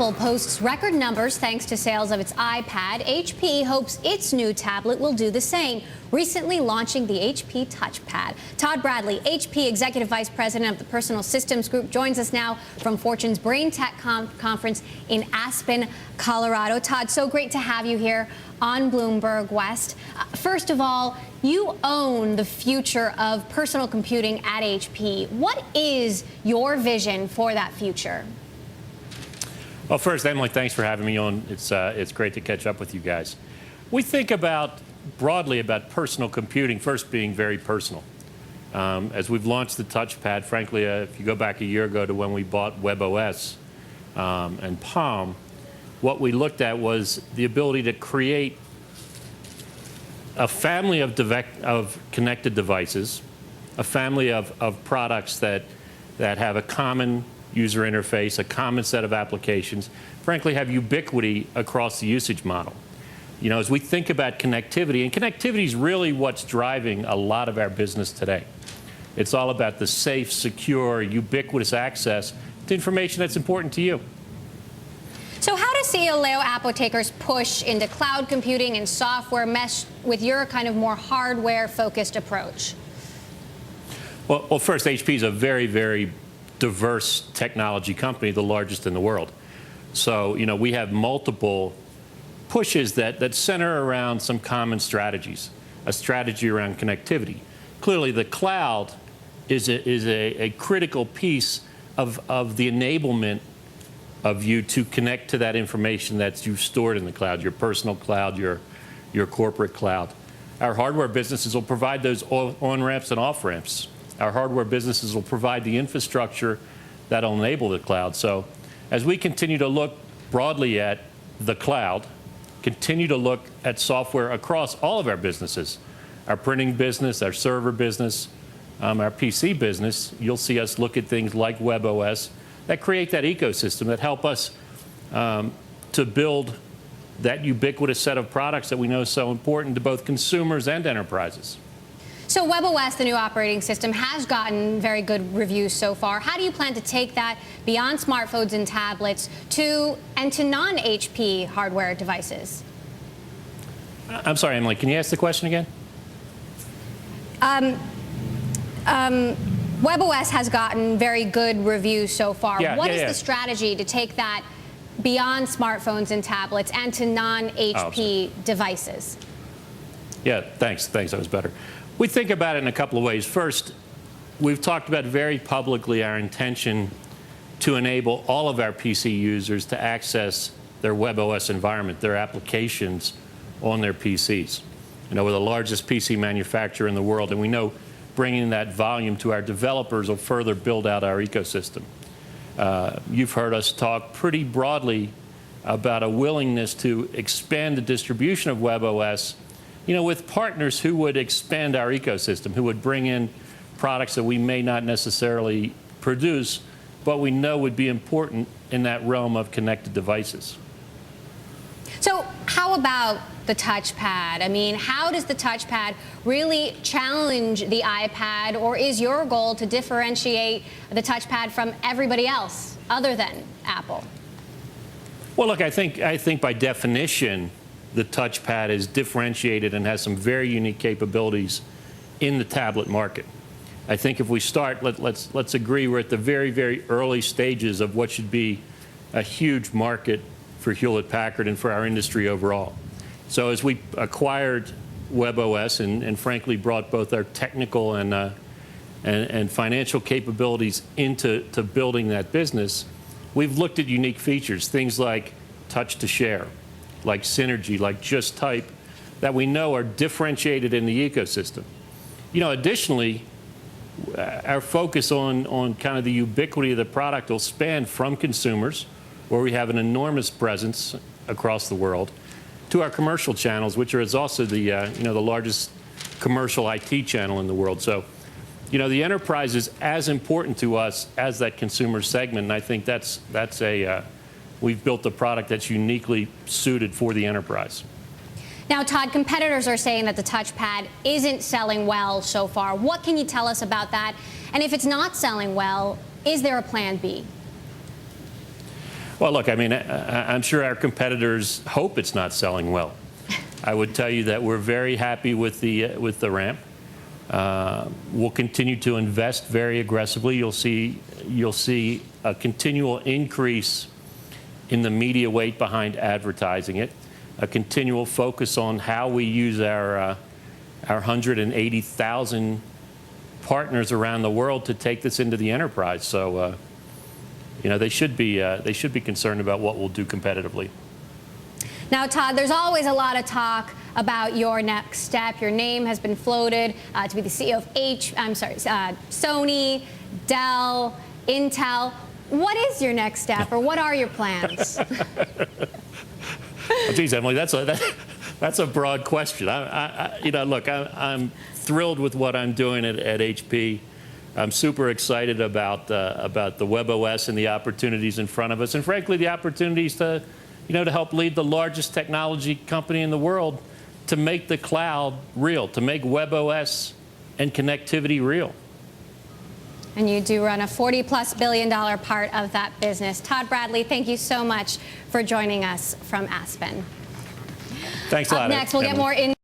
Apple posts record numbers thanks to sales of its iPad. HP hopes its new tablet will do the same, recently launching the HP TouchPad. Todd Bradley, HP Executive Vice President of the Personal Systems Group, joins us now from Fortune's Brain Tech Conference in Aspen, Colorado. Todd, so great to have you here on Bloomberg West. First of all, you own the future of personal computing at HP. What is your vision for that future? Well, first, Emily, thanks for having me on. It's great to catch up with you guys. We think broadly about personal computing first being very personal. As we've launched the TouchPad, frankly, if you go back a year ago to when we bought WebOS and Palm, what we looked at was the ability to create a family of connected devices, a family of products that have a common user interface, a common set of applications, frankly, have ubiquity across the usage model. You know, as we think about connectivity, and connectivity is really what's driving a lot of our business today. It's all about the safe, secure, ubiquitous access to information that's important to you. So how does CEO Leo Apotheker's push into cloud computing and software mesh with your kind of more hardware-focused approach? Well, first, HP is a very, very diverse technology company, the largest in the world. So, you know, we have multiple pushes that center around some common strategies, a strategy around connectivity. Clearly, the cloud is a critical piece of the enablement of you to connect to that information that you've stored in the cloud, your personal cloud, your corporate cloud. Our hardware businesses will provide those on-ramps and off-ramps. Our hardware businesses will provide the infrastructure that will enable the cloud. So as we continue to look broadly at the cloud, continue to look at software across all of our businesses, our printing business, our server business, our PC business, you'll see us look at things like WebOS that create that ecosystem that help us to build that ubiquitous set of products that we know is so important to both consumers and enterprises. So WebOS, the new operating system, has gotten very good reviews so far. How do you plan to take that beyond smartphones and tablets to non-HP hardware devices? I'm sorry, Emily, can you ask the question again? WebOS has gotten very good reviews so far. What is the strategy to take that beyond smartphones and tablets and to non-HP devices? Yeah, thanks. That was better. We think about it in a couple of ways. First, we've talked about very publicly our intention to enable all of our PC users to access their WebOS environment, their applications on their PCs. You know, we're the largest PC manufacturer in the world, and we know bringing that volume to our developers will further build out our ecosystem. You've heard us talk pretty broadly about a willingness to expand the distribution of WebOS, you know, with partners who would expand our ecosystem, who would bring in products that we may not necessarily produce, but we know would be important in that realm of connected devices. So how about the touchpad? I mean, how does the touchpad really challenge the iPad, or is your goal to differentiate the touchpad from everybody else other than Apple? Well, look, I think by definition, the touchpad is differentiated and has some very unique capabilities in the tablet market. I think if we start, let's agree we're at the very, very early stages of what should be a huge market for Hewlett-Packard and for our industry overall. So as we acquired WebOS and frankly brought both our technical and financial capabilities into building that business, we've looked at unique features, things like touch to share, like synergy, like just type, that we know are differentiated in the ecosystem. You know, additionally, our focus on kind of the ubiquity of the product will span from consumers, where we have an enormous presence across the world, to our commercial channels, which is also the the largest commercial IT channel in the world. So, you know, the enterprise is as important to us as that consumer segment, and I think we've built a product that's uniquely suited for the enterprise. Now, Todd, competitors are saying that the touchpad isn't selling well so far. What can you tell us about that? And if it's not selling well, is there a plan B? Well, look, I mean, I'm sure our competitors hope it's not selling well. I would tell you that we're very happy with the ramp. We'll continue to invest very aggressively. You'll see a continual increase in the media weight behind advertising it, a continual focus on how we use our 180,000 partners around the world to take this into the enterprise. So, they should be concerned about what we'll do competitively. Now, Todd, there's always a lot of talk about your next step. Your name has been floated to be the CEO of Sony, Dell, Intel. What is your next step, or what are your plans? Well, geez, Emily, that's a broad question. Look, I'm thrilled with what I'm doing at HP. I'm super excited about the WebOS and the opportunities in front of us, and frankly, the opportunities to help lead the largest technology company in the world to make the cloud real, to make WebOS and connectivity real. And you do run a $40+ billion part of that business. Todd Bradley, thank you so much for joining us from Aspen. Thanks a lot. Up next, we'll get more in.